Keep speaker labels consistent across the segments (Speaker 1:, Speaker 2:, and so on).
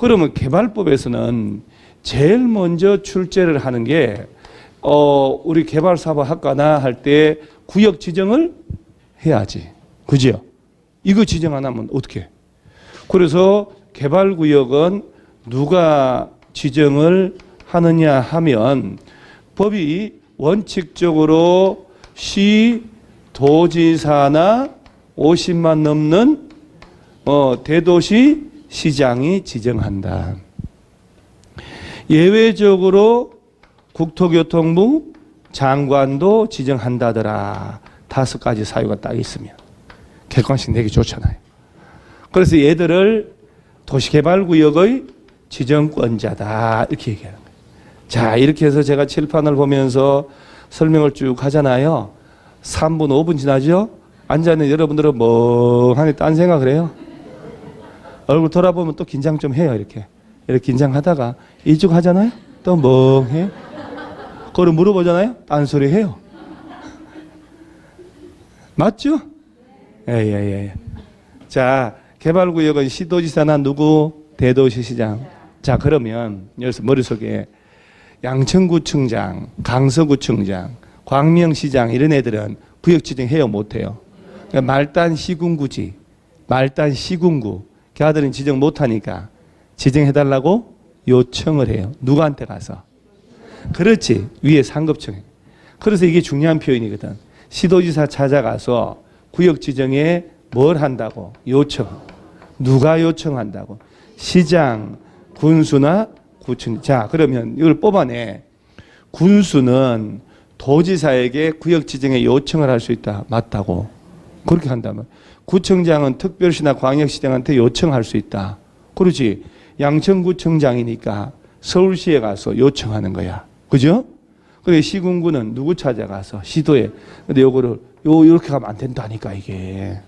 Speaker 1: 그러면 개발법에서는 제일 먼저 출제를 하는 게 우리 개발사업학과나 할 때 구역 지정을 해야지. 그죠? 이거 지정 안 하면 어떻게 해? 그래서 개발구역은 누가 지정을 하느냐 하면 법이 원칙적으로 시, 도지사나 50만 넘는 대도시 시장이 지정한다. 예외적으로 국토교통부 장관도 지정한다더라. 5가지 사유가 딱 있으면 객관식 내기 좋잖아요. 그래서 얘들을 도시개발구역의 지정권자다 이렇게 얘기하는 거예요. 자, 이렇게 해서 제가 칠판을 보면서 설명을 쭉 하잖아요. 3분, 5분 지나죠? 앉아있는 여러분들은 멍하니 딴 생각을 해요. 얼굴 돌아보면 또 긴장 좀 해요. 이렇게 긴장하다가 이쪽 하잖아요. 또 멍해. 그걸 물어보잖아요. 딴소리 해요. 맞죠? 예. 자, 개발구역은 시도지사나 누구? 대도시시장. 자, 그러면 여기서 머릿속에 양천구청장, 강서구청장, 광명시장 이런 애들은 구역 지정해요? 못해요? 그러니까 말단 시군구지, 말단 시군구 걔들은 지정 못하니까 지정해달라고 요청을 해요. 누구한테 가서? 그렇지, 위에 상급청에. 그래서 이게 중요한 표현이거든. 시도지사 찾아가서 구역 지정에 뭘 한다고? 요청. 누가 요청한다고? 시장, 군수나 구청. 자, 그러면 이걸 뽑아내. 군수는 도지사에게 구역 지정에 요청을 할 수 있다. 맞다고. 그렇게 한다면. 구청장은 특별시나 광역시장한테 요청할 수 있다. 그렇지. 양천구청장이니까 서울시에 가서 요청하는 거야. 그죠? 그래, 시군구는 누구 찾아가서 시도에. 근데 요거를 이렇게 가면 안 된다니까 이게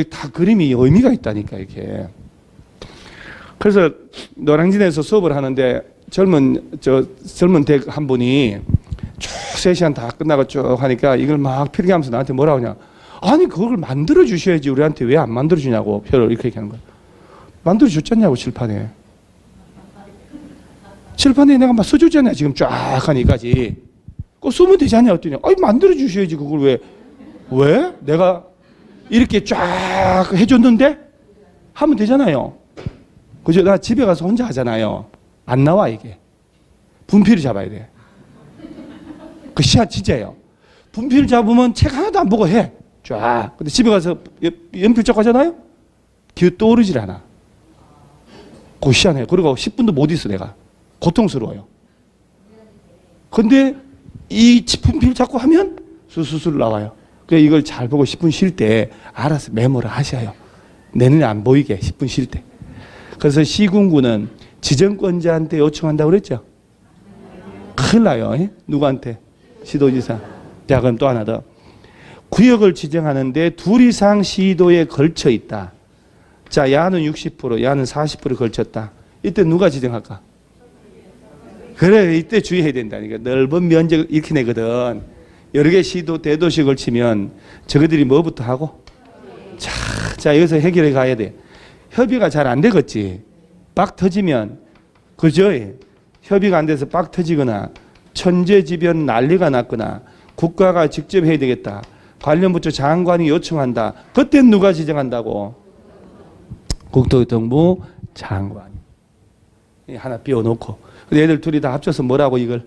Speaker 1: 다 그림이 의미가 있다니까 이게. 그래서 노량진에서 수업을 하는데 젊은 댁 한 분이 쭉 3시간 다 끝나고 쭉 하니까 이걸 막 필기하면서 나한테 뭐라 하냐. 아니 그걸 만들어 주셔야지 우리한테 왜 안 만들어 주냐고 표를 이렇게 얘기하는 거야. 만들어 줬잖냐고 칠판에. 칠판에 내가 막 써줬잖아요. 지금 쫙 하니까지. 그거 쓰면 되지 않냐 했더니 아니 만들어 주셔야지 그걸 왜? 내가 이렇게 쫙 해줬는데 하면 되잖아요. 그죠? 나 집에 가서 혼자 하잖아요. 안 나와 이게. 분필을 잡아야 돼. 그 시야 진짜예요. 분필 잡으면 책 하나도 안 보고 해. 쫙. 근데 집에 가서 연필 쪽 하잖아요. 기어 떠오르질 않아. 그거 희한해요. 그리고 10분도 못 있어 내가. 고통스러워요. 근데 이 분필 잡고 하면 수수술 나와요. 그래서 이걸 잘 보고 10분 쉴 때 알아서 메모를 하셔요. 내 눈에 안 보이게 10분 쉴 때. 그래서 시군구는 지정권자한테 요청한다고 그랬죠. 큰일 나요. 누구한테? 시도지사. 자, 그럼 또 하나 더. 구역을 지정하는데 2 이상 시도에 걸쳐 있다. 자, 야는 60%, 야는 40% 걸쳤다. 이때 누가 지정할까? 그래, 이때 주의해야 된다니까. 넓은 면적을 이렇게 내거든. 여러 개 시도, 대도시 걸치면 저거들이 뭐부터 하고? 자, 여기서 해결해 가야 돼. 협의가 잘 안 되겠지. 빡 터지면, 그죠? 협의가 안 돼서 빡 터지거나, 천재지변 난리가 났거나, 국가가 직접 해야 되겠다. 관련 부처 장관이 요청한다. 그땐 누가 지정한다고? 국토교통부 장관. 하나 비워놓고. 근데 얘들 둘이 다 합쳐서 뭐라고 이걸?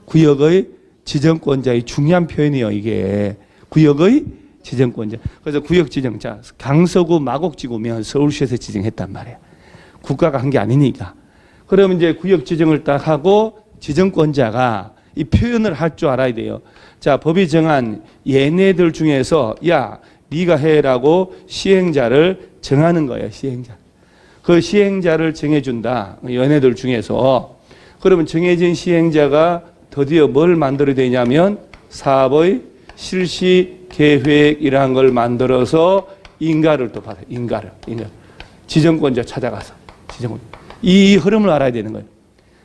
Speaker 1: 구역의 지정권자의 중요한 표현이에요. 이게 구역의 지정권자. 그래서 구역 지정자 강서구 마곡지구면 서울시에서 지정했단 말이에요. 국가가 한 게 아니니까. 그러면 이제 구역 지정을 딱 하고 지정권자가 이 표현을 할 줄 알아야 돼요. 자, 법이 정한 얘네들 중에서 야, 네가 해라고 시행자를 정하는 거예요. 시행자. 그 시행자를 정해준다. 얘네들 중에서. 그러면 정해진 시행자가 드디어 뭘 만들어야 되냐면 사업의 실시 계획이라는 걸 만들어서 인가를 또 받아요. 인가를. 지정권자 찾아가서. 이 흐름을 알아야 되는 거예요.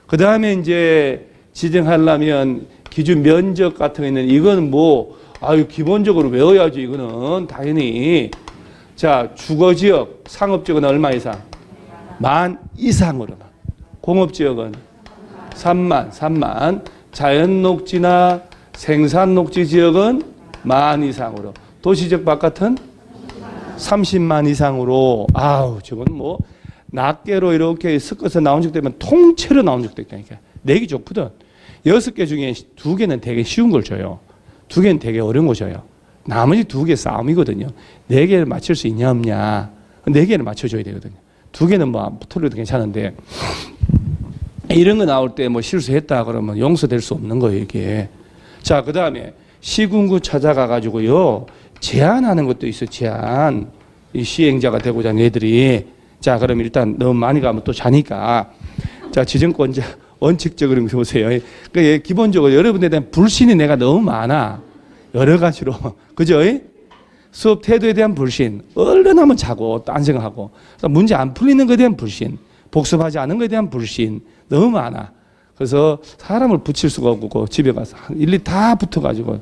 Speaker 1: 그 다음에 이제 지정하려면 기준 면적 같은 거 있는 이건 기본적으로 외워야지. 이거는 당연히. 자, 주거지역, 상업지역은 얼마 이상? 만 이상으로만. 공업지역은 3만. 자연녹지나 생산녹지 지역은 만 이상으로. 도시적 바깥은 30만 이상으로. 아우, 저건 뭐 낱개로 이렇게 섞어서 나온 적도 있면 통째로 나온 적도 있다니까. 내기 좋거든. 6개 중에 2개는 되게 쉬운 걸 줘요. 2개는 되게 어려운 거 줘요. 나머지 2개 싸움이거든요. 4개를 맞출 수 있냐 없냐. 4개를 맞춰줘야 되거든요. 2개는 뭐 틀려도 괜찮은데 이런 거 나올 때 뭐 실수했다 그러면 용서될 수 없는 거예요, 이게. 자, 그 다음에 시군구 찾아가 가지고요 제안하는 것도 있어. 제안. 이 시행자가 되고자 하는 애들이. 자, 그럼 일단 너무 많이 가면 또 자니까. 자, 지정권자 원칙적으로 보세요. 그러니까 기본적으로 여러분에 대한 불신이 내가 너무 많아. 여러 가지로. 그죠? 수업 태도에 대한 불신. 얼른 하면 자고 딴 생각하고. 문제 안 풀리는 것에 대한 불신. 복습하지 않은 것에 대한 불신. 너무 많아. 그래서 사람을 붙일 수가 없고 집에 가서 일일이 다 붙어가지고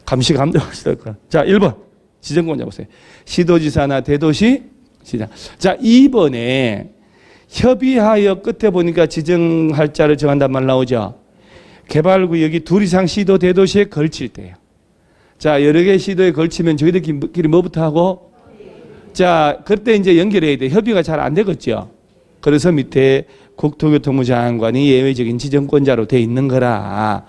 Speaker 1: 감시 감독할 수 있을 거야. 자, 1번. 지정권자 보세요. 시도지사나 대도시 시장. 자, 2번에 협의하여 끝에 보니까 지정할 자를 정한단 말 나오죠. 개발구역이 2 이상 시도 대도시에 걸칠 때요. 자, 여러 개 시도에 걸치면 저희들끼리 뭐부터 하고? 자, 그때 이제 연결해야 돼. 협의가 잘 안 되겠죠. 그래서 밑에 국토교통부 장관이 예외적인 지정권자로 돼 있는 거라.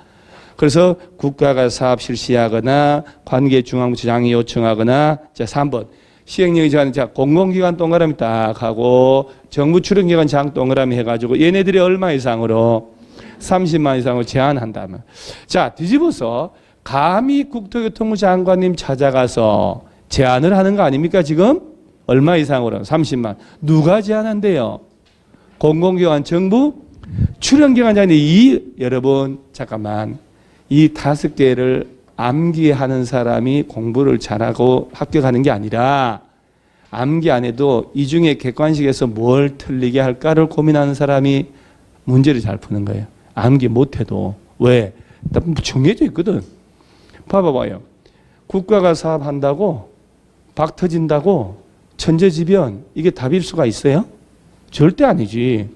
Speaker 1: 그래서 국가가 사업 실시하거나 관계 중앙부처장이 요청하거나. 자, 3번. 시행령이 정하는 자 공공기관 동그라미 딱 하고 정부 출연기관 장 동그라미 해가지고 얘네들이 얼마 이상으로 30만 이상으로 제한한다면. 자, 뒤집어서 감히 국토교통부 장관님 찾아가서 제한을 하는 거 아닙니까 지금? 얼마 이상으로? 30만. 누가 제한한대요? 공공기관 정부 출연기관장인데 여러분 잠깐만 이 5개를 암기하는 사람이 공부를 잘하고 합격하는 게 아니라 암기 안 해도 이 중에 객관식에서 뭘 틀리게 할까를 고민하는 사람이 문제를 잘 푸는 거예요. 암기 못해도. 왜? 정해져 있거든. 봐봐요. 국가가 사업한다고 박 터진다고 천재지변 이게 답일 수가 있어요? 절대 아니지.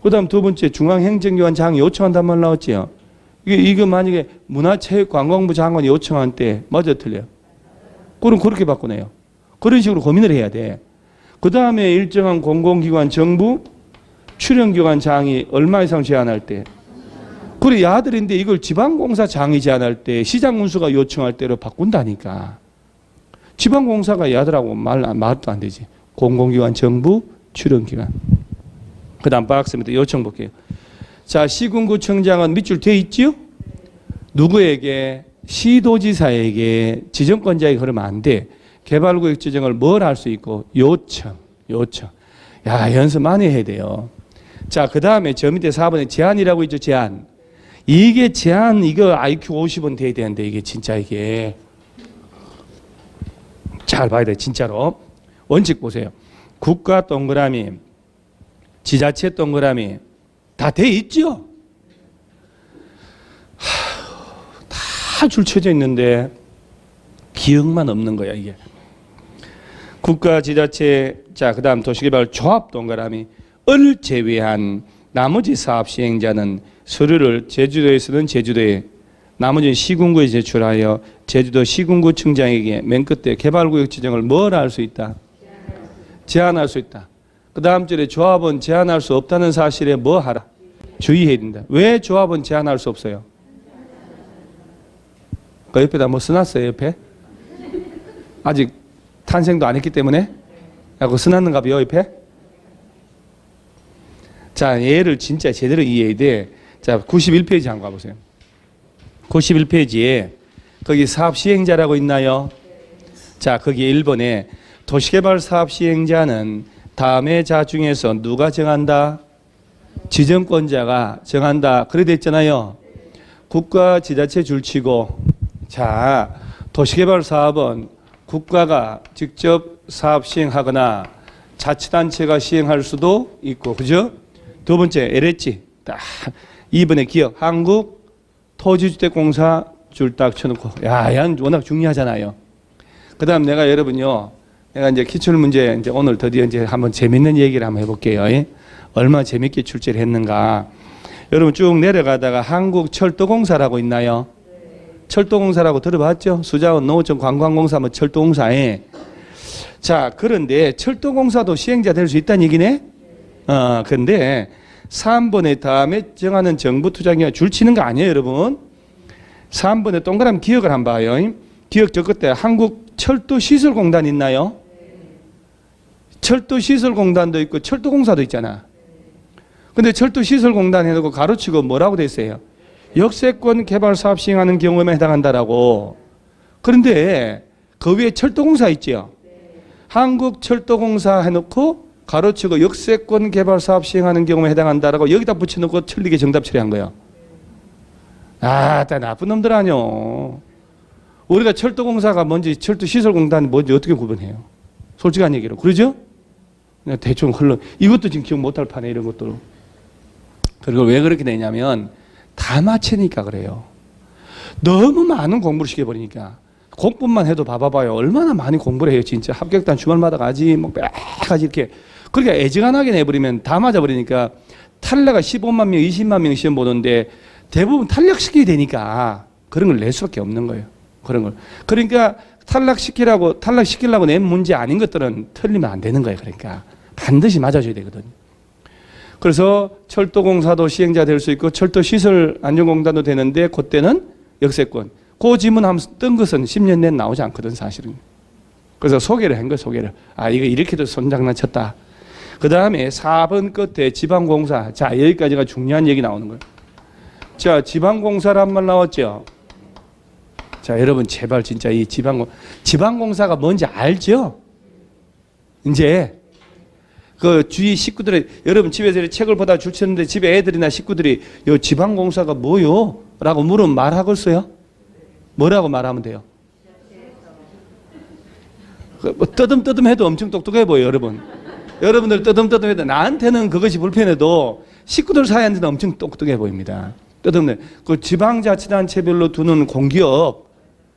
Speaker 1: 그 다음 2번째 중앙행정기관 장이 요청한단 말 나왔지요. 이거 만약에 문화체육관광부 장관이 요청한 때 맞아 틀려요? 그럼 그렇게 바꾸네요. 그런 식으로 고민을 해야 돼. 그 다음에 일정한 공공기관 정부 출연기관 장이 얼마 이상 제한할 때. 그래 야들인데 이걸 지방공사장이 제한할 때 시장군수가 요청할 때로 바꾼다니까. 지방공사가 야들하고 말도 안 되지. 공공기관 정부 출연기관. 그 다음 박스입니다. 요청 볼게요. 자, 시군구청장은 밑줄 돼 있지요? 누구에게? 시도지사에게 지정권자에게 그러면 안 돼. 개발구역 지정을 뭘 할 수 있고? 요청. 야, 연습 많이 해야 돼요. 자, 그 다음에 저 밑에 4번에 제한이라고 있죠, 제한. 이게 제한, 이거 IQ 50은 돼야 되는데, 이게 진짜 이게. 잘 봐야 돼, 진짜로. 원칙 보세요. 국가 동그라미, 지자체 동그라미, 다 돼 있죠? 다 줄쳐져 있는데 기억만 없는 거야 이게. 국가 지자체 자 그다음 도시개발 조합 동그라미 을 제외한 나머지 사업 시행자는 서류를 제주도에서는 제주도에 나머지 시군구에 제출하여 제주도 시군구청장에게 맨 끝에 개발구역 지정을 뭘 할 수 있다? 제한할 수 있다. 그 다음 절에 조합은 제한할 수 없다는 사실에 뭐 하라? 주의해야 된다. 왜 조합은 제한할 수 없어요? 그 옆에다 뭐 써놨어요, 옆에? 아직 탄생도 안 했기 때문에? 그거 써놨는가 봐요, 옆에? 자, 얘를 진짜 제대로 이해해야 돼. 자, 91페이지 한번 가보세요. 91페이지에 거기 사업 시행자라고 있나요? 자, 거기 1번에 도시개발 사업 시행자는 다음의 자 중에서 누가 정한다? 지정권자가 정한다. 그래 됐잖아요. 국가 지자체 줄치고 자 도시개발 사업은 국가가 직접 사업 시행하거나 자치단체가 시행할 수도 있고 그죠? 2번째 LH 딱 2번에 기억 한국토지주택공사 줄 딱 쳐놓고 야, 얘는 워낙 중요하잖아요. 그 다음 내가 여러분요 내가 이제 기출 문제 이제 오늘 드디어 이제 한번 재밌는 얘기를 한번 해볼게요. 예? 얼마나 재밌게 출제를 했는가. 여러분 쭉 내려가다가 한국철도공사라고 있나요? 철도공사라고 들어봤죠? 수자원, 농어촌, 관광공사, 뭐 철도공사에. 자, 그런데 철도공사도 시행자 될 수 있다는 얘기네? 근데 3번의 다음에 정하는 정부 투자기관 줄 치는 거 아니에요, 여러분? 3번에 동그라미 기억을 한번 봐요. 기억 저 끝에 한국철도시설공단 있나요? 철도시설공단도 있고 철도공사도 있잖아. 근데 철도시설공단 해놓고 가로치고 뭐라고 돼 있어요? 역세권 개발 사업 시행하는 경우에만 해당한다라고. 그런데 그 위에 철도공사 있죠? 한국철도공사 해놓고 가로치고 역세권 개발 사업 시행하는 경우에 해당한다라고 여기다 붙여놓고 틀리게 정답 처리한 거예요. 다 나쁜 놈들 아니요. 우리가 철도공사가 뭔지 철도시설공단이 뭔지 어떻게 구분해요? 솔직한 얘기로. 그러죠? 그냥 대충 흘러. 이것도 지금 기억 못할 판에 이런 것도. 그리고 왜 그렇게 되냐면 다 맞히니까 그래요. 너무 많은 공부를 시켜버리니까. 공부만 해도 봐봐요. 얼마나 많이 공부를 해요. 진짜 합격단 주말마다 가지 뭐 가지 이렇게. 그러니까 애지간하게 내버리면 다 맞아버리니까 탈락가 15만 명, 20만 명 시험 보는데 대부분 탈락시키게 되니까 그런 걸 낼 수밖에 없는 거예요. 그런 걸. 그러니까 탈락시키려고 낸 문제 아닌 것들은 틀리면 안 되는 거예요. 그러니까 반드시 맞아줘야 되거든요. 그래서 철도공사도 시행자 될 수 있고 철도시설안전공단도 되는데 그때는 역세권. 그 지문 한번 뜬 것은 10년 내에 나오지 않거든 사실은. 그래서 소개를 한 거예요. 소개를. 이거 이렇게도 손장난쳤다. 그 다음에 4번 끝에 지방공사. 자, 여기까지가 중요한 얘기 나오는 거예요. 자, 지방공사란 말 나왔죠? 자, 여러분 제발 진짜 이 지방공사가 뭔지 알죠? 이제 그 주위 식구들이 여러분 집에서 책을 보다 줄 쳤는데 집에 애들이나 식구들이 요 지방공사가 뭐요? 라고 물으면 말하겠어요? 뭐라고 말하면 돼요? 뭐 떠듬떠듬해도 엄청 똑똑해 보여요, 여러분. 여러분들 떠듬떠듬해도 나한테는 그것이 불편해도 식구들 사이한테는 엄청 똑똑해 보입니다. 떠듬네. 그 지방자치단체별로 두는 공기업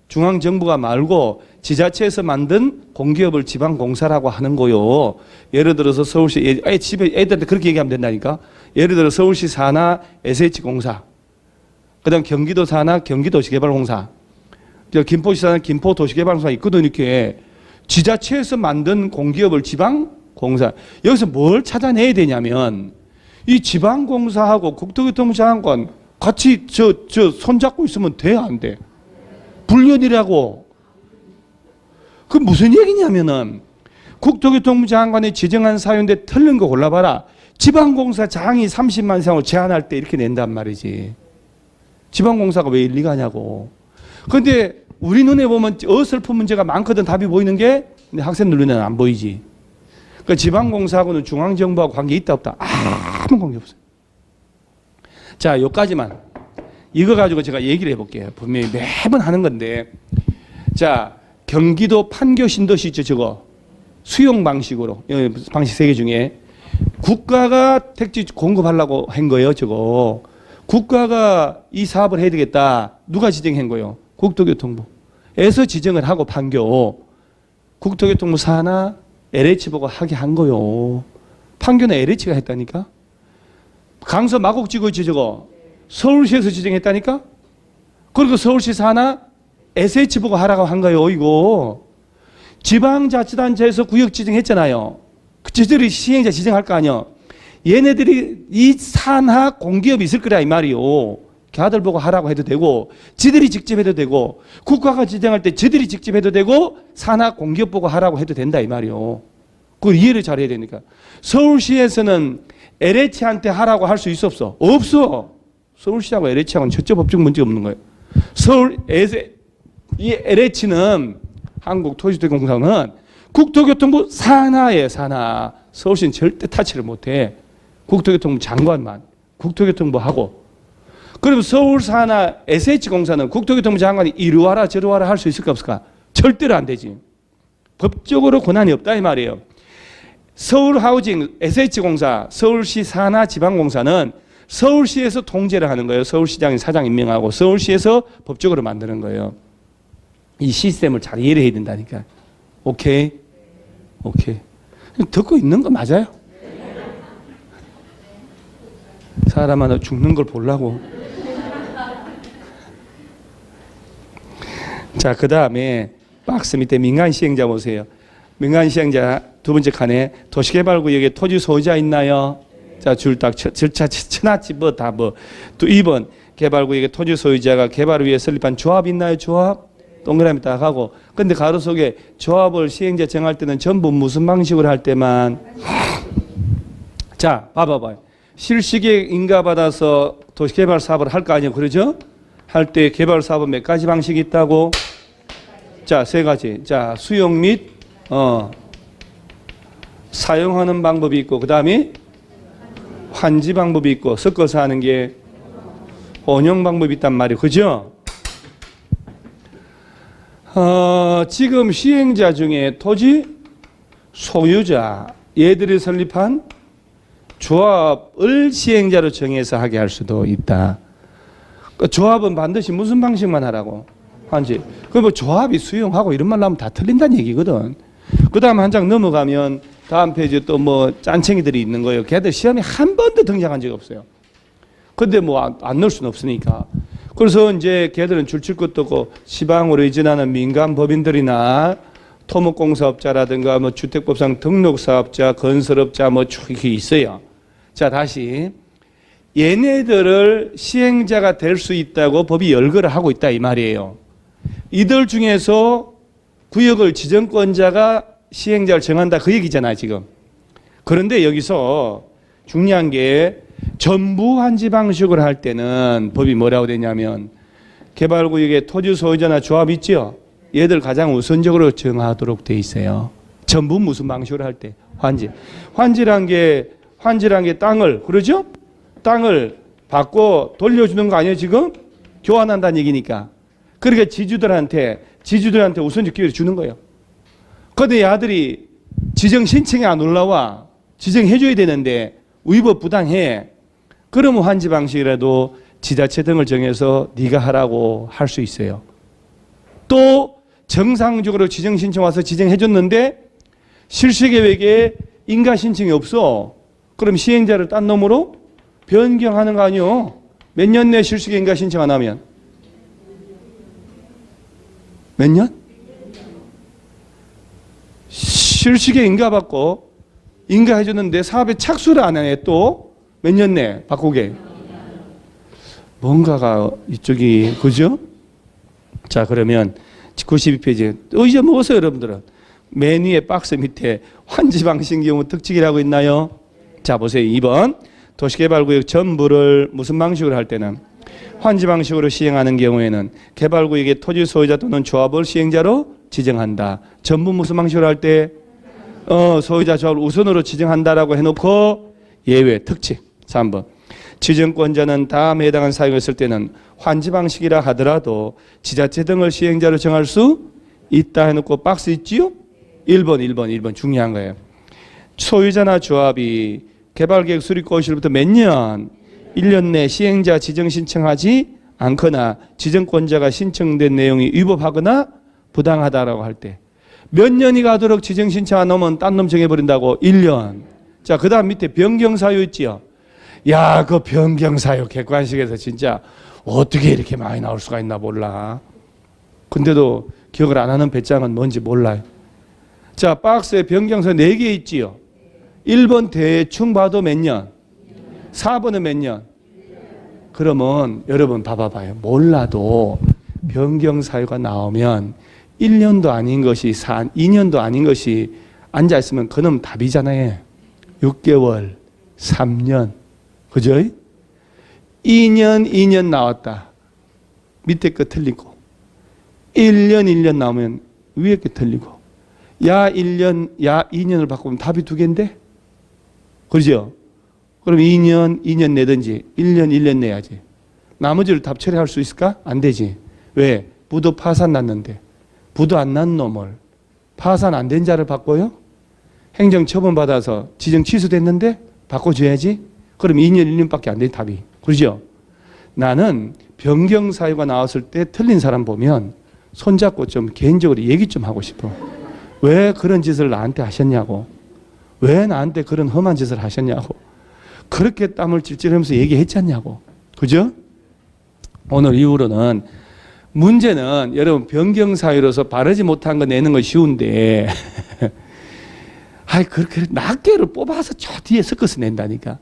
Speaker 1: 중앙정부가 말고 지자체에서 만든 공기업을 지방공사라고 하는 거요. 예를 들어서 서울시, 집에 애들한테 그렇게 얘기하면 된다니까. 예를 들어 서울시 산하 SH공사, 그 다음 경기도 산하 경기도시개발공사, 김포시 산하 김포도시개발공사 있거든. 이렇게 지자체에서 만든 공기업을 지방공사. 여기서 뭘 찾아내야 되냐면 이 지방공사하고 국토교통부장관 같이 손잡고 있으면 돼, 안 돼? 불륜이라고. 그 무슨 얘기냐면은 국토교통부 장관이 지정한 사유인데 틀린 거 골라봐라. 지방공사장이 30만 이상을 제한할 때 이렇게 낸단 말이지. 지방공사가 왜 일리가 하냐고. 그런데 우리 눈에 보면 어설픈 문제가 많거든. 답이 보이는 게. 근데 학생들 눈에는 안 보이지. 그 지방공사하고는 중앙정부하고 관계 있다 없다? 아무 관계 없어요. 자, 여기까지만. 이거 가지고 제가 얘기를 해볼게요. 분명히 매번 하는 건데. 자, 경기도 판교 신도시 있죠, 저거. 수용 방식으로. 방식 3개 중에. 국가가 택지 공급하려고 한 거예요, 저거. 국가가 이 사업을 해야 되겠다. 누가 지정한 거예요? 국토교통부에서 지정을 하고 판교. 국토교통부 산하 LH 보고 하게 한 거요. 판교는 LH가 했다니까? 강서 마곡지구 있죠, 저거. 서울시에서 지정했다니까? 그리고 서울시 산하 SH 보고 하라고 한 거예요, 이거. 지방자치단체에서 구역 지정했잖아요. 지들이 시행자 지정할 거 아니야. 얘네들이 이 산하 공기업이 있을 거라 이 말이요. 걔들 보고 하라고 해도 되고, 지들이 직접 해도 되고, 국가가 지정할 때 지들이 직접 해도 되고, 산하 공기업 보고 하라고 해도 된다 이 말이요. 그걸 이해를 잘 해야 되니까. 서울시에서는 LH한테 하라고 할 수 있어 없어? 없어. 서울시하고 LH하고는 첫째 법적 문제가 없는 거예요. 이 LH는 한국토지대공사는 국토교통부 산하에 산하. 서울시는 절대 타치를 못해. 국토교통부 장관만. 국토교통부하고. 그럼 서울 산하 SH공사는 국토교통부 장관이 이리 와라 저리 와라 할 수 있을까 없을까? 절대로 안 되지. 법적으로 권한이 없다 이 말이에요. 서울하우징 SH공사, 서울시 산하 지방공사는 서울시에서 통제를 하는 거예요. 서울시장이 사장 임명하고 서울시에서 법적으로 만드는 거예요. 이 시스템을 잘 이해를 해야 된다니까. 오케이? 오케이. 듣고 있는 거 맞아요? 사람 하나 죽는 걸 보려고. 자, 그 다음에 박스 밑에 민간 시행자 보세요. 민간 시행자 두 번째 칸에 도시개발구역에 토지 소유자 있나요? 자, 줄 딱 절차 천하지 뭐 다 뭐. 또 2번 개발구역에 토지 소유자가 개발을 위해 설립한 조합 있나요? 조합? 동그라미 딱 하고. 근데 가로 속에 조합을 시행자 정할 때는 전부 무슨 방식으로 할 때만. 자, 봐봐봐요. 실시계 인가받아서 도시개발 사업을 할 거 아니에요. 그러죠? 할 때 개발 사업은 몇 가지 방식이 있다고? 자, 세 가지. 자, 수용 및 사용하는 방법이 있고, 그 다음에 환지 방법이 있고, 섞어서 하는 게 혼용 방법이 있단 말이에요. 그죠? 지금 시행자 중에 토지 소유자, 얘들이 설립한 조합을 시행자로 정해서 하게 할 수도 있다. 그 조합은 반드시 무슨 방식만 하라고? 환지. 그 뭐 조합이 수용하고 이런 말 나오면 다 틀린다는 얘기거든. 그 다음 한 장 넘어가면 다음 페이지에 또 뭐 짠챙이들이 있는 거예요. 걔들 시험에 한 번도 등장한 적이 없어요. 근데 뭐 안 넣을 수는 없으니까. 그래서 이제 걔들은 줄칠 것도 없고 지방으로 이전하는 민간 법인들이나 토목공사업자라든가 뭐 주택법상 등록사업자, 건설업자 뭐 이렇게 있어요. 자, 다시. 얘네들을 시행자가 될 수 있다고 법이 열거를 하고 있다 이 말이에요. 이들 중에서 구역을 지정권자가 시행자를 정한다 그 얘기잖아 지금. 그런데 여기서 중요한 게 전부 환지 방식으로 할 때는 법이 뭐라고 되냐면 개발구역에 토지 소유자나 조합 있죠? 얘들 가장 우선적으로 정하도록 돼 있어요. 전부 무슨 방식으로 할 때? 환지. 환지란 게 땅을, 그러죠? 땅을 받고 돌려주는 거 아니에요 지금? 교환한다는 얘기니까. 그러니까 지주들한테 우선적 기회를 주는 거예요. 그런데 아들이 지정 신청이 안 올라와. 지정해줘야 되는데 위법 부당해. 그러면 환지 방식이라도 지자체 등을 정해서 네가 하라고 할 수 있어요. 또 정상적으로 지정 신청 와서 지정해줬는데 실시계획에 인가 신청이 없어. 그럼 시행자를 딴 놈으로 변경하는 거 아니요? 몇 년 내 실시계 인가 신청 안 하면? 몇 년? 실시계 인가 받고 인가해줬는데 사업에 착수를 안 해. 또 몇 년 내 바꾸게? 뭔가가 이쪽이 그죠? 자, 그러면 92페이지 또 잊어먹었어요 여러분들은. 맨 위에 박스 밑에 환지 방식 경우 특징이라고 있나요? 자, 보세요. 2번 도시개발구역 전부를 무슨 방식으로 할 때는 환지 방식으로 시행하는 경우에는 개발구역의 토지 소유자 또는 조합을 시행자로 지정한다. 전부 무슨 방식으로 할 때? 소유자 조합을 우선으로 지정한다라고 해놓고 예외 특징. 3번 지정권자는 다음에 해당한 사유가 있을 때는 환지 방식이라 하더라도 지자체 등을 시행자로 정할 수 있다 해놓고 박스 있지요? 1번 중요한 거예요. 소유자나 조합이 개발계획 수립 고시로부터 몇 년? 1년 내 시행자 지정 신청하지 않거나 지정권자가 신청된 내용이 위법하거나 부당하다라고 할 때 몇 년이 가도록 지정 신청 안 하면 딴 놈 정해버린다고? 1년. 자, 그 다음 밑에 변경사유 있지요? 야, 그 변경사유 객관식에서 진짜 어떻게 이렇게 많이 나올 수가 있나 몰라. 근데도 기억을 안 하는 배짱은 뭔지 몰라요. 자, 박스에 변경사유 4개 있지요? 1번 대충 봐도 몇 년? 4번은 몇 년? 그러면 여러분 봐봐요. 몰라도 변경사유가 나오면 1년도 아닌 것이 2년도 아닌 것이 앉아있으면 그놈 답이잖아요. 6개월, 3년. 그죠? 2년 나왔다. 밑에 거 틀리고. 1년 나오면 위에 거 틀리고. 야 1년, 야 2년을 바꾸면 답이 2개인데? 그죠? 그럼 2년 내든지 1년 내야지. 나머지를 답 처리할 수 있을까? 안 되지. 왜? 부도 파산 났는데. 부도 안 난 놈을 파산 안 된 자를 바꿔요? 행정 처분 받아서 지정 취소됐는데 바꿔줘야지. 그럼 2년 1년밖에 안 돼 답이. 그러죠? 나는 변경 사유가 나왔을 때 틀린 사람 보면 손잡고 좀 개인적으로 얘기 좀 하고 싶어. 왜 그런 짓을 나한테 하셨냐고. 왜 나한테 그런 험한 짓을 하셨냐고. 그렇게 땀을 찔찔하면서 얘기했잖냐고. 그죠? 오늘 이후로는 문제는 여러분 변경사유로서 바르지 못한 거 내는 건 쉬운데 아이 그렇게 낱개를 뽑아서 저 뒤에 섞어서 낸다니까.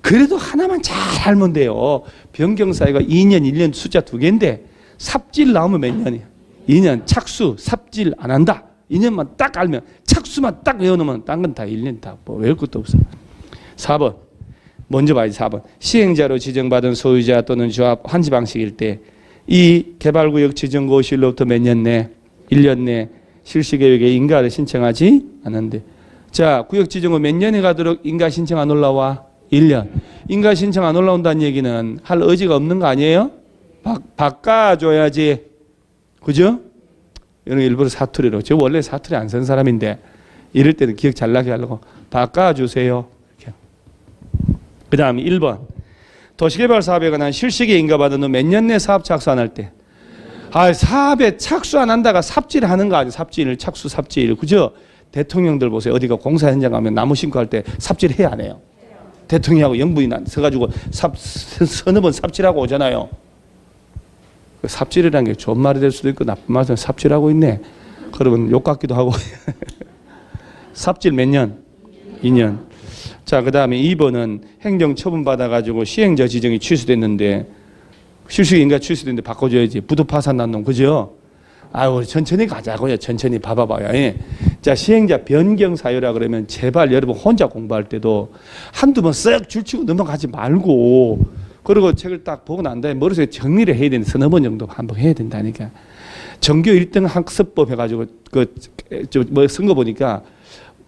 Speaker 1: 그래도 하나만 잘 알면 돼요. 변경사유가 2년, 1년 숫자 2개인데 삽질 나오면 몇 년이야? 2년. 착수, 삽질 안 한다. 2년만 딱 알면 착수만 딱 외워놓으면 딴 건 다 1년 다 뭐 외울 것도 없어. 4번. 먼저 봐야지 4번. 시행자로 지정받은 소유자 또는 조합 환지 방식일 때 이 개발구역 지정고 시일로부터 몇 년 내? 1년 내 실시계획에 인가를 신청하지 않는데. 자, 구역 지정후 몇 년에 가도록 인가 신청 안 올라와? 1년. 인가 신청 안 올라온다는 얘기는 할 의지가 없는 거 아니에요? 바꿔줘야지. 그죠? 이런 일부러 사투리로. 저 원래 사투리 안 쓴 사람인데 이럴 때는 기억 잘 나게 하려고 바꿔주세요. 그 다음에 1번. 도시개발 사업에 관한 실시계 인가받은 후 몇 년 내 사업 착수 안 할 때. 사업에 착수 안 한다가 삽질 하는 거 아니에요. 삽질, 착수, 삽질. 그죠? 대통령들 보세요. 어디가 공사 현장 가면 나무 심고 할 때 삽질 해야 안 해요? 대통령하고 영부인 서가지고 서너 번 삽질하고 오잖아요. 삽질이라는 게 좋은 말이 될 수도 있고 나쁜 말은 삽질하고 있네. 그러면 욕 같기도 하고. 삽질 몇 년? 2년. 자, 그 다음에 2번은 행정 처분 받아가지고 시행자 지정이 취소됐는데 실시인가 취소됐는데 바꿔줘야지. 부도 파산 난 놈, 그죠? 우리 천천히 가자고요. 천천히 봐봐봐요. 예. 자, 시행자 변경 사유라 그러면 제발 여러분 혼자 공부할 때도 한두 번 쓱 줄치고 넘어가지 말고 그리고 책을 딱 보고 난 다음에 머릿속에 정리를 해야 되는데 서너 번 정도 한번 해야 된다니까. 전교 1등 학습법 해가지고 뭐 쓴 거 보니까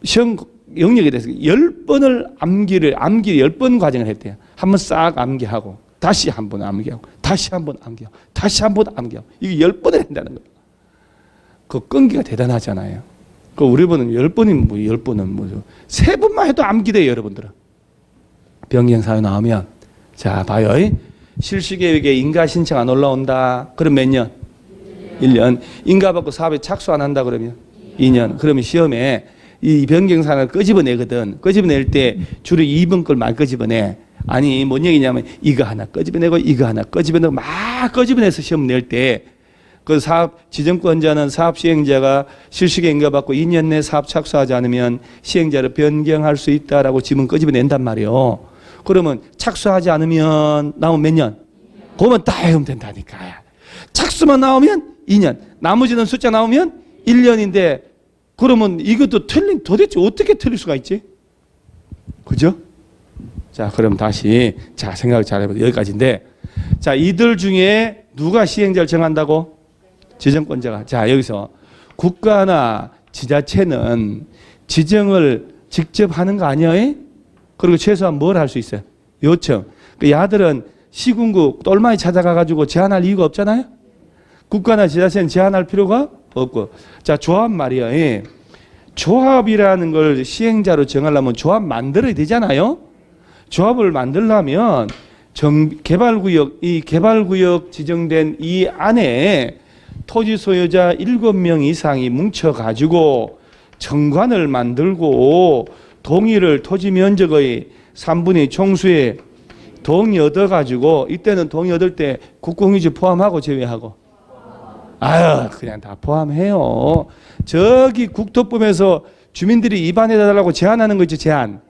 Speaker 1: 시험 영역에 대해서 10번을 암기 10번 과정을 했대요. 한번 싹 암기하고 다시 한번 암기하고 다시 한번 암기하고 다시 한번 암기하고 이게 10번을 한다는 거예요. 그 끈기가 대단하잖아요. 그 우리 분은 10번이면 뭐 10번은 뭐죠. 3번만 해도 암기돼요, 여러분들은. 변경 사유 나오면 자, 봐요. 실시계획에 인가 신청 안 올라온다. 그럼 몇 년? 1년. 인가 받고 사업에 착수 안 한다 그러면 2년. 그러면 시험에 이 변경사항을 끄집어내거든. 끄집어낼 때 주로 2번 걸 막 끄집어내. 아니 뭔 얘기냐면 이거 하나 끄집어내고 이거 하나 끄집어내고 막 끄집어내서 시험 낼 때 그 사업 지정권자는 사업 시행자가 실시계 인가받고 2년 내 사업 착수하지 않으면 시행자를 변경할 수 있다라고 지문 끄집어낸단 말이에요. 그러면 착수하지 않으면 나오면 몇 년? 그러면 다 외우면 된다니까. 착수만 나오면 2년. 나머지는 숫자 나오면 1년인데 그러면 이것도 도대체 어떻게 틀릴 수가 있지? 그죠? 자, 그럼 다시 생각을 잘 해보세요. 여기까지인데 자, 이들 중에 누가 시행자를 정한다고? 지정권자가. 자, 여기서 국가나 지자체는 지정을 직접 하는 거 아니에요? 그리고 최소한 뭘 할 수 있어요? 요청. 그 야들은 시군구 똘마니 찾아가가지고 제한할 이유가 없잖아요? 국가나 지자체는 제한할 필요가 없고. 자, 조합 말이야. 예. 조합이라는 걸 시행자로 정하려면 조합 만들어야 되잖아요? 조합을 만들려면 이 개발구역 지정된 이 안에 토지 소유자 7명 이상이 뭉쳐가지고 정관을 만들고 동의를 토지 면적의 3분의 총수에 동의 얻어가지고 이때는 동의 얻을 때 국공유지 포함하고 제외하고 그냥 다 포함해요. 저기 국토법에서 주민들이 위반해달라고 제한하는 거 있죠. 제한.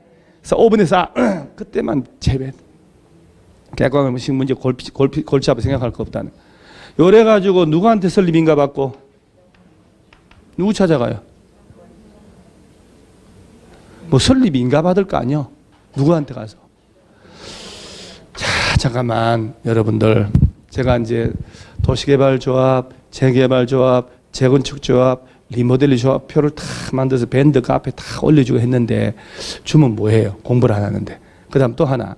Speaker 1: 그래서 5분의 4 그때만 제외. 객관식 문제 골치 아파 생각할 거 없다는. 요래 가지고 누구한테 설립 인가 받고 누구 찾아가요? 뭐 설립 인가 받을 거 아니요? 누구한테 가서? 자, 잠깐만 여러분들 제가 이제 도시개발조합, 재개발조합, 재건축조합, 리모델링 조합 표를 다 만들어서 밴드 그 앞에 다 올려주고 했는데 주면 뭐해요? 공부를 안 하는데. 그 다음 또 하나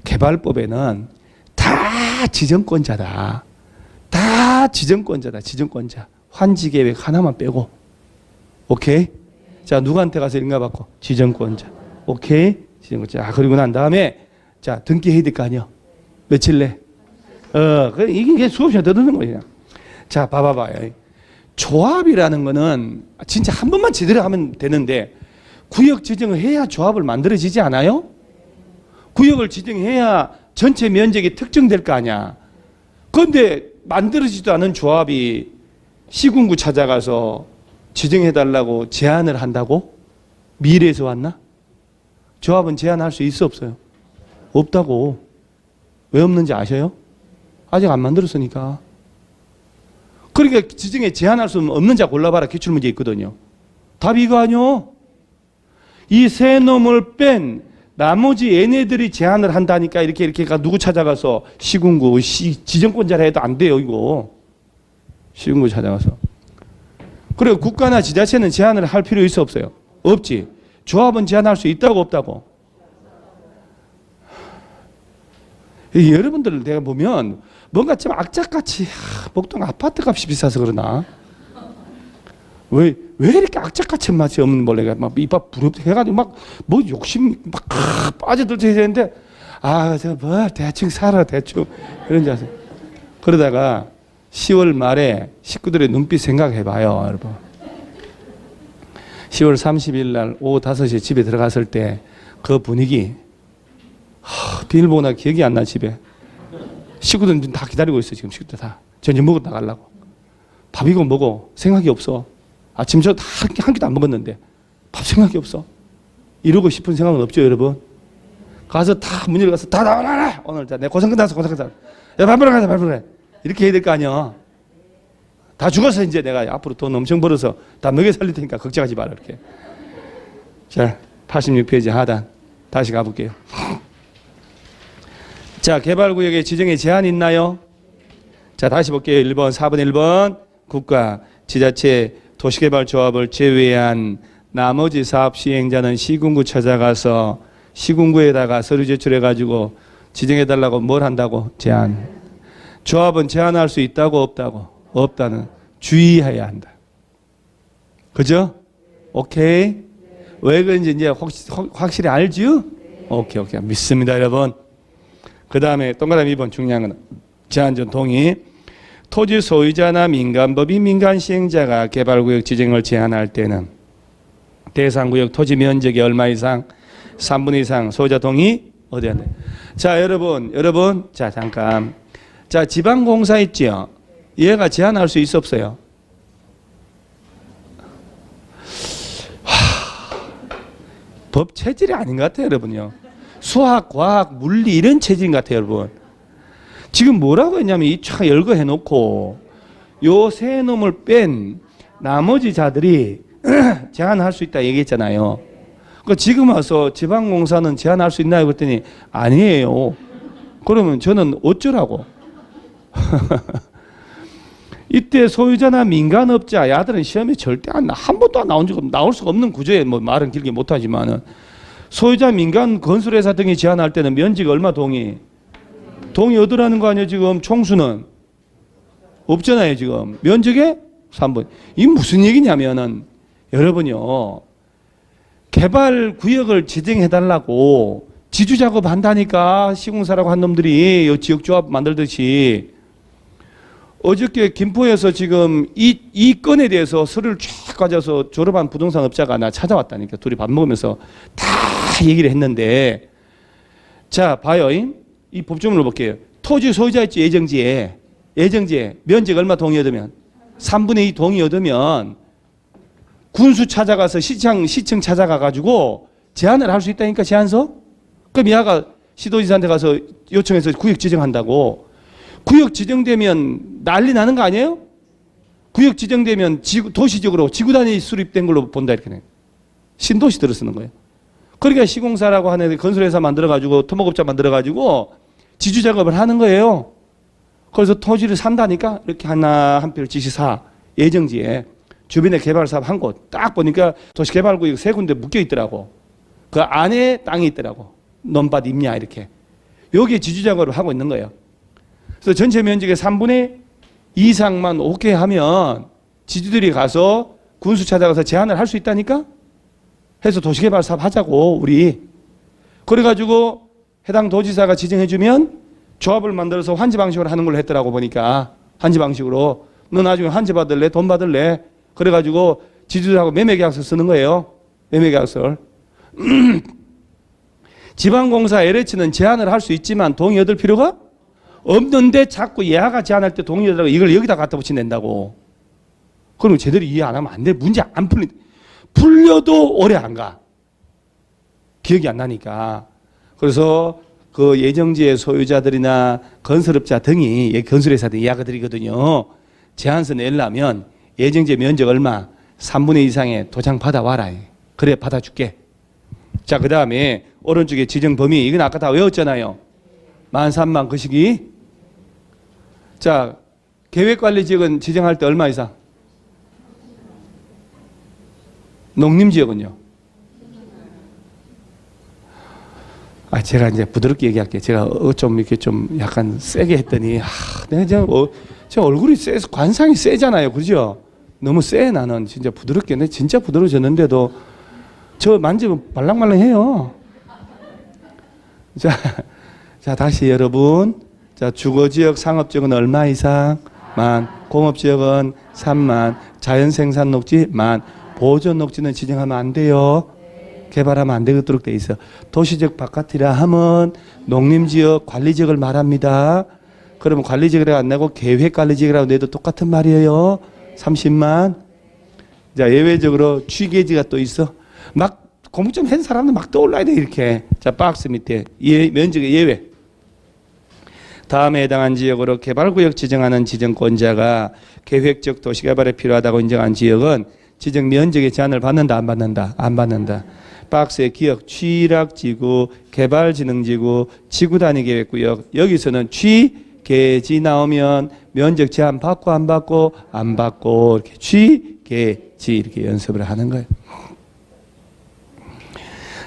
Speaker 1: 개발법에는 다 지정권자다. 다 지정권자다. 지정권자. 환지계획 하나만 빼고. 오케이? 자, 누구한테 가서 인가 받고? 지정권자. 오케이? 지정권자. 그리고 난 다음에 자, 등기해야 될 거 아니야? 며칠 내? 이게 수없이 듣는 거야. 자, 봐봐봐요. 조합이라는 거는 진짜 한 번만 제대로 하면 되는데 구역 지정을 해야 조합을 만들어지지 않아요? 구역을 지정해야 전체 면적이 특정될 거 아니야. 그런데 만들어지지도 않은 조합이 시군구 찾아가서 지정해달라고 제안을 한다고? 미래에서 왔나? 조합은 제안할 수 있어 없어요? 없다고. 왜 없는지 아셔요? 아직 안 만들었으니까. 그러니까 지정에 제한할 수 없는 자 골라봐라 기출문제 있거든요. 답이 이거 아니요? 이 세 놈을 뺀 나머지 얘네들이 제한을 한다니까 이렇게 누구 찾아가서 시군구 지정권자라 해도 안 돼요 이거. 시군구 찾아가서. 그리고 국가나 지자체는 제한을 할 필요 있어 없어요? 없지. 조합은 제한할 수 있다고 없다고? 여러분들 내가 보면 뭔가 좀 악착같이 목동 아파트 값이 비싸서 그러나 왜 이렇게 악착같이 맛이 없는 벌레가 막 입밥 부럽게 해가지고 막 뭐 욕심 막 빠져들지 되는데 저 뭐 대충 살아 대충 이런 줄 아세요? 그러다가 10월 말에 식구들의 눈빛 생각해봐요 여러분. 10월 30일 날 오후 5시에 집에 들어갔을 때 그 분위기 비밀번호 나 기억이 안 나 집에. 식구들은 다 기다리고 있어 지금 식구들 다. 저녁 먹으러 나가려고. 밥이고 뭐고 생각이 없어. 아침 저 다 한 끼도 안 먹었는데 밥 생각이 없어. 이러고 싶은 생각은 없죠 여러분. 가서 다 문 열고 가서 다 나와라 오늘 내 고생 끝났어 고생 끝났어. 야 밥 먹으러 가자 밥 먹으러 가자. 이렇게 해야 될 거 아니야. 다 죽어서 이제 내가 앞으로 돈 엄청 벌어서 다 먹여 살릴 테니까 걱정하지 마라 이렇게. 자 86페이지 하단 다시 가볼게요. 자, 개발구역의 지정에 제한이 있나요? 자, 다시 볼게요. 1번, 4번, 1번. 국가, 지자체, 도시개발조합을 제외한 나머지 사업 시행자는 시군구 찾아가서 시군구에다가 서류 제출해가지고 지정해달라고 뭘 한다고? 제한. 조합은 제한할 수 있다고 없다고? 없다는. 주의해야 한다. 그죠? 오케이? 왜 그런지 이제 확실히 알죠? 오케이. 믿습니다, 여러분. 그 다음에 동그라미 2번 중요한 건 제한전 동의. 토지 소유자나 민간법인 민간 시행자가 개발구역 지정을 제한할 때는 대상구역 토지 면적이 얼마 이상? 3분의 이상 소유자 동의 어디 안 돼? 자 여러분 자 잠깐. 자 지방공사 있죠? 얘가 제한할 수 있어 없어요? 법 체질이 아닌 것 같아요 여러분요. 수학, 과학, 물리 이런 체질인 것 같아요 여러분. 지금 뭐라고 했냐면 이 차 열거 해놓고 요 세 놈을 뺀 나머지 자들이 제한할 수 있다 얘기했잖아요. 그러니까 지금 와서 지방공사는 제한할 수 있나요? 그랬더니 아니에요. 그러면 저는 어쩌라고. 이때 소유자나 민간업자 야들은 시험에 절대 한 번도 안 나올 수가 없는 구조에 뭐 말은 길게 못하지만은 소유자 민간 건설회사 등이 제한할 때는 면적 얼마 동의 얻으라는 거 아니에요 지금. 총수는 없잖아요 지금. 면적의 3분. 이게 무슨 얘기냐면은 여러분요 개발구역을 지정해달라고 지주작업 한다니까 시공사라고 한 놈들이 지역조합 만들듯이. 어저께 김포에서 지금 이 건에 대해서 서류를 쫙 가져서 졸업한 부동산 업자가 나 찾아왔다니까. 둘이 밥 먹으면서 다 얘기를 했는데 자 봐요. 이 법조문을 볼게요. 토지 소유자 있지 예정지에 면적 얼마 동의 얻으면 3분의 2 동의 얻으면 군수 찾아가서 시청 찾아가 가지고 제한을 할 수 있다니까 제한서. 그럼 얘가 시도지사한테 가서 요청해서 구역 지정한다고. 구역 지정되면 난리 나는 거 아니에요? 구역 지정되면 도시적으로 지구 단위 수립된 걸로 본다 이렇게. 신도시 들어 쓰는 거예요. 그러니까 시공사라고 하는 건설회사 만들어가지고 토목업자 만들어가지고 지주작업을 하는 거예요. 그래서 토지를 산다니까 이렇게 하나 한 필 지시사 예정지에 주변에 개발사업 한 곳 딱 보니까 도시개발구역 3군데 묶여 있더라고. 그 안에 땅이 있더라고. 논밭 있냐 이렇게. 여기에 지주작업을 하고 있는 거예요. 그래서 전체 면적의 3분의 2 이상만 오케이 하면 지주들이 가서 군수 찾아가서 제한을 할 수 있다니까? 해서 도시개발 사업 하자고 우리. 그래가지고 해당 도지사가 지정해주면 조합을 만들어서 환지 방식으로 하는 걸로 했더라고 보니까. 환지 방식으로 너 나중에 한채 받을래? 돈 받을래? 그래가지고 지주들하고 매매계약서 쓰는 거예요. 매매계약서를. 지방공사 LH는 제한을 할 수 있지만 동의 얻을 필요가 없는데 자꾸 얘가 제한할 때 동의 얻으라고 이걸 여기다 갖다 붙인다고. 그러면 제대로 이해 안 하면 안 돼. 문제 안 풀려도 오래 안 가. 기억이 안 나니까. 그래서 그 예정지의 소유자들이나 건설업자 등이 건설회사들 이야기들이거든요. 제한서 내려면 예정지 면적 얼마? 3분의 2 이상의 도장 받아와라. 그래 받아줄게. 자, 그 다음에 오른쪽에 지정 범위. 이건 아까 다 외웠잖아요. 13,000 그 시기. 자, 계획관리지역은 지정할 때 얼마 이상? 농림지역은요? 제가 이제 부드럽게 얘기할게요. 제가 좀 이렇게 좀 약간 세게 했더니, 내가 제 얼굴이 세서 관상이 세잖아요. 그죠? 너무 세, 나는. 진짜 부드럽게. 내 진짜 부드러워졌는데도 저 만지면 말랑말랑해요. 자, 다시 여러분. 자, 주거지역, 상업지역은 얼마 이상? 10,000. 공업지역은 30,000. 자연생산 녹지 10,000. 보존 녹지는 지정하면 안 돼요. 개발하면 안 되도록 돼 있어. 도시적 바깥이라 하면 농림지역, 관리지역을 말합니다. 그러면 관리지역이라고 안 내고 계획관리지역이라고 내도 똑같은 말이에요. 300,000. 자, 예외적으로 취계지가 또 있어. 막 공부 좀 한 사람들 막 떠올라야 돼, 이렇게. 자, 박스 밑에 면적의 예외. 다음에 해당한 지역으로 개발구역 지정하는 지정권자가 계획적 도시개발에 필요하다고 인정한 지역은 지정 면적의 제한을 받는다, 안 받는다? 안 받는다. 박스의 기억, 취락지구, 개발진흥지구, 지구단위계획구역. 여기서는 취계지 나오면 면적 제한 받고 안 받고? 안 받고. 이렇게 취계지 이렇게 연습을 하는 거예요.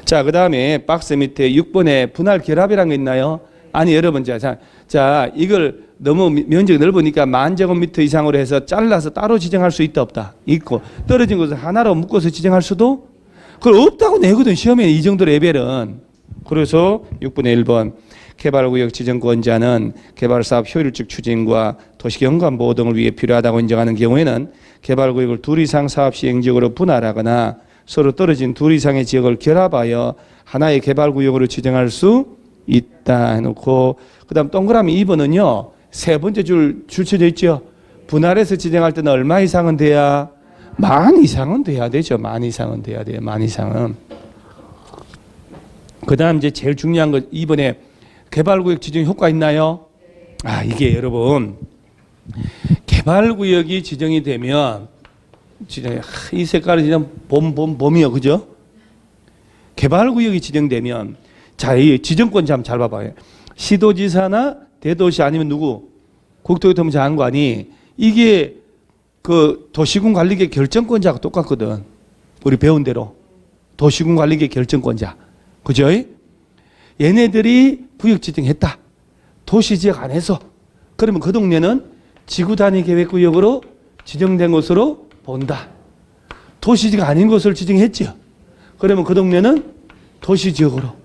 Speaker 1: 자, 그 다음에 박스 밑에 6번에 분할 결합이라는 거 있나요? 아니, 여러분, 자, 이걸 너무 면적이 넓으니까 10,000제곱미터 이상으로 해서 잘라서 따로 지정할 수 있다, 없다? 있고, 떨어진 것을 하나로 묶어서 지정할 수도? 그걸 없다고 내거든, 시험에 이 정도 레벨은. 그래서 6분의 1번. 개발구역 지정권자는 개발사업 효율적 추진과 도시경관 보호 등을 위해 필요하다고 인정하는 경우에는 개발구역을 2 이상 사업 시행지역으로 분할하거나 서로 떨어진 2 이상의 지역을 결합하여 하나의 개발구역으로 지정할 수 있다 해놓고, 그 다음 동그라미 2번은요, 세 번째 줄 쳐져 있죠. 분할해서 지정할 때는 얼마 이상은 돼야? 10,000 이상은 돼야 되죠. 10,000 이상은 돼야 돼요. 10,000 이상은. 그 다음 이제 제일 중요한 거 2번에 개발구역 지정 효과 있나요? 이게 여러분, 개발구역이 지정이 되면, 이 색깔이 그냥 봄이요. 그죠? 개발구역이 지정되면, 자, 이 지정권자 한번 잘 봐봐요. 시도지사나 대도시 아니면 누구? 국토교통부 장관이 이게 그 도시군 관리계 결정권자가 똑같거든. 우리 배운 대로. 도시군 관리계 결정권자. 그죠? 얘네들이 구역 지정했다. 도시지역 안에서. 그러면 그 동네는 지구단위 계획구역으로 지정된 것으로 본다. 도시지역 아닌 것을 지정했죠. 그러면 그 동네는 도시지역으로.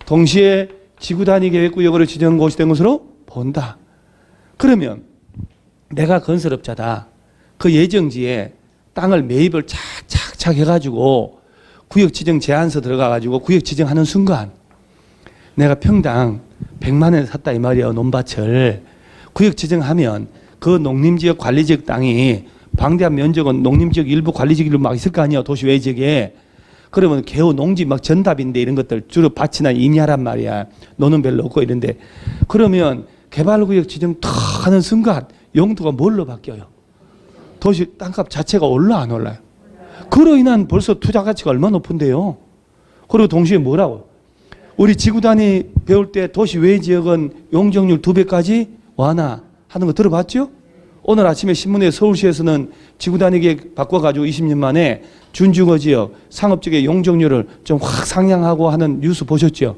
Speaker 1: 동시에 지구단위 계획구역으로 지정한 곳이 된 것으로 본다. 그러면 내가 건설업자다. 그 예정지에 땅을 매입을 착착착 해가지고 구역 지정 제안서 들어가가지고 구역 지정하는 순간 내가 평당 100만 원에 샀다 이 말이에요. 논밭을. 구역 지정하면 그 농림지역 관리지역 땅이 방대한 면적은 농림지역 일부 관리지역 일부 막 있을 거 아니에요. 도시 외 지역에. 그러면 개호 농지 막 전답인데 이런 것들 주로 밭이나 임야란 말이야. 노는 별로 없고 이런데. 그러면 개발구역 지정 탁 하는 순간 용도가 뭘로 바뀌어요? 도시 땅값 자체가 올라 안 올라요? 그로 인한 벌써 투자 가치가 얼마나 높은데요. 그리고 동시에 뭐라고? 우리 지구 단위 배울 때 도시 외 지역은 용적률 2배까지 완화하는 거 들어봤죠? 오늘 아침에 신문에 서울시에서는 지구 단위 계획 바꿔가지고 20년 만에 준주거 지역, 상업지역의 용적률을 좀 확 상향하고 하는 뉴스 보셨죠?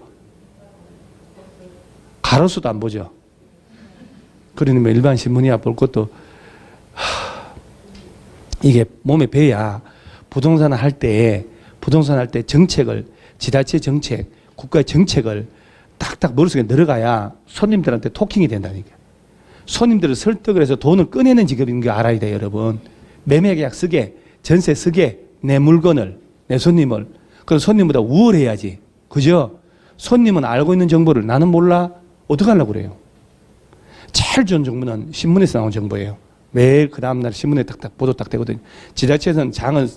Speaker 1: 가로수도 안 보죠. 그러니 일반 신문이야 볼 것도 이게 몸에 배야 부동산 할 때 정책을 지자체 정책, 국가의 정책을 딱딱 머릿속에 들어가야 손님들한테 토킹이 된다니까. 손님들을 설득을 해서 돈을 꺼내는 직업인 거 알아야 돼요, 여러분. 매매계약 쓰게, 전세 쓰게, 내 물건을, 내 손님을. 그럼 손님보다 우월해야지. 그죠? 손님은 알고 있는 정보를 나는 몰라? 어떻게 하려고 그래요? 제일 좋은 정보는 신문에서 나온 정보예요. 매일 그 다음날 신문에 딱딱 보도 딱 되거든요. 지자체에서는 장은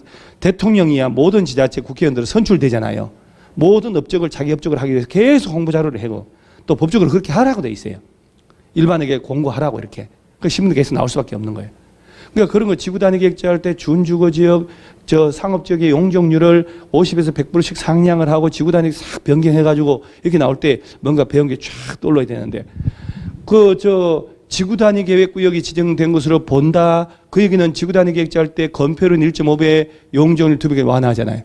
Speaker 1: 대통령이야 모든 지자체 국회의원들은 선출되잖아요. 모든 업적을 자기 업적을 하기 위해서 계속 홍보 자료를 하고 또 법적으로 그렇게 하라고 돼 있어요. 일반에게 공고하라고 이렇게. 그 신문에 계속 나올 수밖에 없는 거예요. 그러니까 그런 거 지구단위 계획자할 때 준주거지역 저 상업지역의 용적률을 50에서 100%씩 상향을 하고 지구단위 싹 변경해가지고 이렇게 나올 때 뭔가 배운 게 쫙 떠올라야 되는데 지구단위 계획구역이 지정된 것으로 본다. 그 얘기는 지구단위 계획자할 때 건폐율은 1.5배, 용적률 2배 완화하잖아요.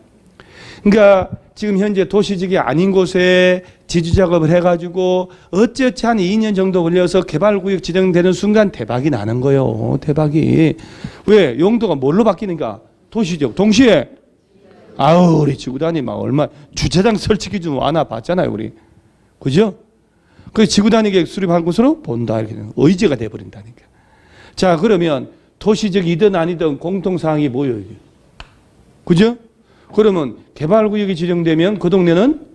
Speaker 1: 그러니까 지금 현재 도시지역이 아닌 곳에 지주 작업을 해가지고 어찌어찌 한 2년 정도 걸려서 개발구역 지정되는 순간 대박이 나는 거예요. 대박이. 왜? 용도가 뭘로 바뀌는가? 도시지역. 동시에 아우 우리 지구단위 막 얼마 주차장 설치 기준 완화 봤잖아요 우리. 그죠? 그 지구단위 계획 수립한 것으로 본다. 이렇게 의제가 돼버린다니까. 자 그러면 도시지역이든 아니든 공통사항이 뭐예요? 그죠? 그러면 개발구역이 지정되면 그 동네는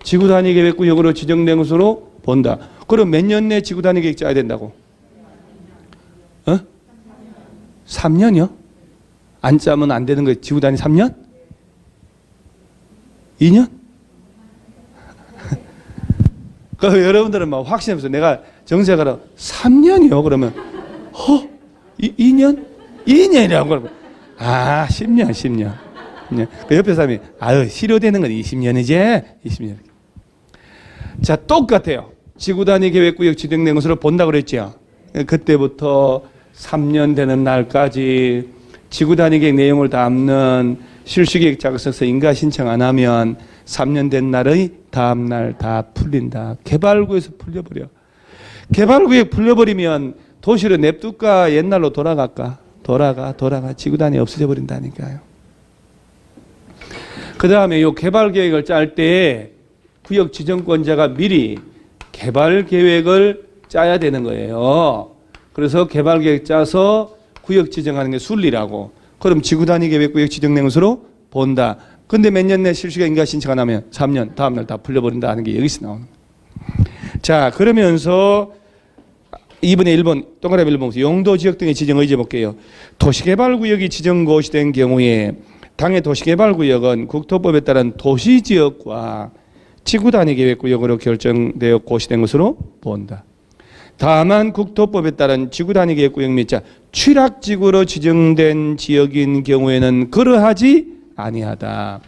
Speaker 1: 지구단위 계획구역으로 지정된 것으로 본다. 그럼 몇 년 내 지구단위 계획 짜야 된다고? 3년이요? 안 짜면 안 되는 거예요. 지구단위 3년? 2년? 그 여러분들은 막 확신하면서 내가 정색하라 3년이요? 그러면 2년? 2년이라고 그러면 10년. 그 옆에 사람이 실효되는 건 20년이지? 20년. 자, 똑같아요. 지구단위 계획구역 지정된 것으로 본다 그랬죠. 그때부터 3년 되는 날까지 지구단위 계획 내용을 담는 실시계획 작성서 인가 신청 안 하면 3년 된 날의 다음 날 다 풀린다. 개발구역에서 풀려버려. 개발구역 풀려버리면 도시로 냅둘까 옛날로 돌아갈까? 돌아가. 지구단위 없어져 버린다니까요. 그 다음에 이 개발 계획을 짤 때 구역 지정권자가 미리 개발 계획을 짜야 되는 거예요. 그래서 개발 계획 짜서 구역 지정하는 게 순리라고. 그럼 지구단위 계획구역 지정된 것으로 본다. 근데 몇 년 내 실시가 인가 신청 안 하면 3년 다음날 다 풀려버린다 하는 게 여기서 나오는 거예요. 자 그러면서 2번에 1번 동그라미 1번 용도지역 등의 지정 의제 볼게요. 도시개발구역이 지정고시 된 경우에 당해 도시개발구역은 국토법에 따른 도시지역과 지구단위 계획구역으로 결정되어 고시된 것으로 본다. 다만 국토법에 따른 지구단위 계획구역 및 취락지구로 지정된 지역인 경우에는 그러하지 아니하다.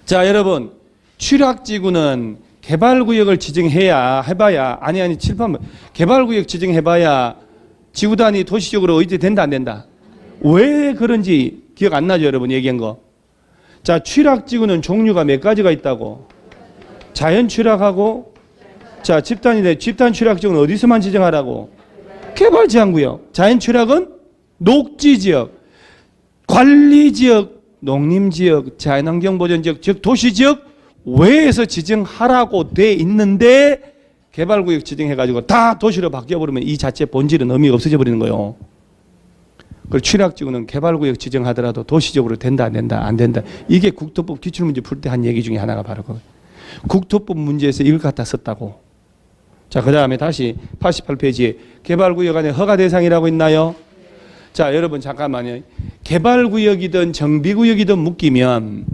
Speaker 1: 자 여러분 취락지구는 개발구역을 지정해야 해봐야 칠판만 개발구역 지정해봐야 지구단위 도시적으로 의제된다 안 된다. 왜 그런지 기억 안 나죠 여러분 얘기한 거. 자 취락지구는 종류가 몇 가지가 있다고. 자연 취락하고 자 집단 취락지구는 어디서만 지정하라고. 개발제한구역. 자연 취락은 녹지지역, 관리지역, 농림지역, 자연환경보전지역, 즉 도시지역 외에서 지정하라고 돼 있는데 개발구역 지정해가지고 다 도시로 바뀌어버리면 이 자체 본질은 의미가 없어져 버리는 거예요. 그리고 취락지구는 개발구역 지정하더라도 도시적으로 된다 안 된다 안 된다. 이게 국토법 기출문제 풀 때 한 얘기 중에 하나가 바로 그 국토법 문제에서 이걸 갖다 썼다고. 자, 그 다음에 다시 88페이지에 개발구역 안에 허가 대상이라고 있나요? 자, 여러분 잠깐만요. 개발구역이든 정비구역이든 묶이면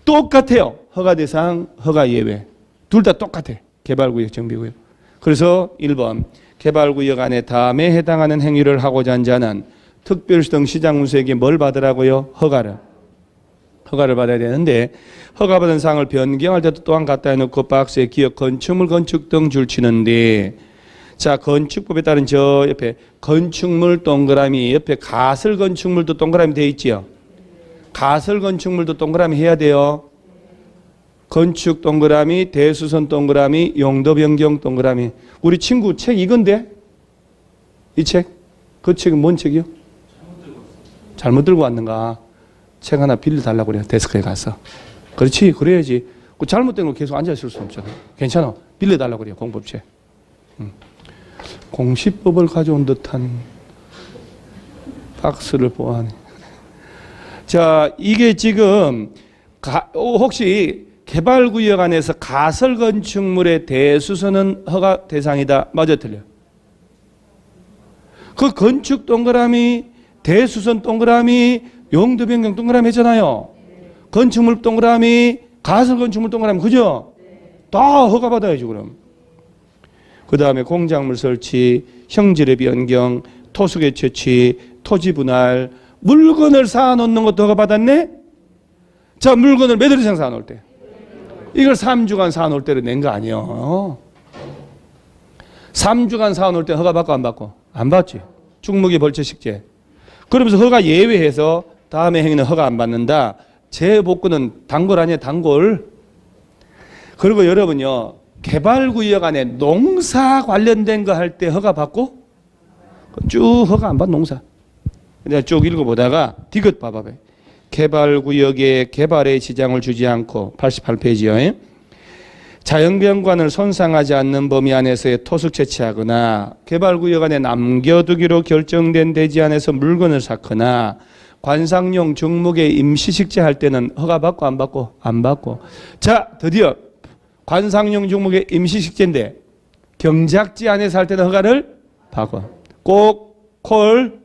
Speaker 1: 똑같아요. 허가 대상, 허가 예외. 둘 다 똑같아. 개발구역, 정비구역. 그래서 1번 개발구역 안에 다음에 해당하는 행위를 하고자 한 자는 특별시 등 시장군수에게 뭘 받으라고요? 허가를 받아야 되는데 허가받은 사항을 변경할 때도 또한 갖다 해놓고 박스에 기업 건축물 건축 등 줄치는데 자 건축법에 따른 저 옆에 건축물 동그라미 옆에 가설 건축물도 동그라미 되어 있지요. 가설 건축물도 동그라미 해야 돼요. 건축 동그라미, 대수선 동그라미, 용도 변경 동그라미. 우리 친구 책 이건데? 이 책? 그 책은 뭔 책이요? 잘못 들고 왔는가? 책 하나 빌려달라고 그래요. 데스크에 가서. 그렇지, 그래야지. 그 잘못된 거 계속 앉아 있을 수 없잖아. 괜찮아. 빌려달라고 그래요. 공법책. 공시법을 가져온 듯한 박스를 보아하네. 자, 이게 지금 혹시 개발구역 안에서 가설 건축물의 대수선은 허가 대상이다. 맞아, 틀려? 그 건축 동그라미, 대수선 동그라미, 용도 변경 동그라미 했잖아요. 건축물 동그라미, 가설 건축물 동그라미, 그죠? 다 허가 받아야죠, 그럼. 그 다음에 공작물 설치, 형질의 변경, 토수계 채취, 토지 분할, 물건을 쌓아놓는 것도 허가 받았네? 자, 물건을 몇 월 이상 쌓아놓을 때? 이걸 3주간 쌓아놓을 때로 낸 거 아니에요. 3주간 쌓아놓을 때 허가 받고 안 받고? 안 받지. 중목의 벌처식재. 그러면서 허가 예외해서 다음에 행위는 허가 안 받는다. 재복구는 단골 아니에요, 단골. 그리고 여러분요, 개발구역 안에 농사 관련된 거 할 때 허가 받고 쭉 허가 안 받는 농사. 내가 쭉 읽어보다가 디귿 봐봐. 개발구역에 개발의 지장을 주지 않고 88페이지요. 자연경관을 손상하지 않는 범위 안에서의 토속 채취하거나 개발구역 안에 남겨두기로 결정된 대지 안에서 물건을 쌓거나 관상용 중목의 임시식재할 때는 허가 받고 안 받고? 안 받고. 자, 드디어 관상용 중목의 임시식재인데 경작지 안에서 할 때는 허가를 받고. 꼭 콜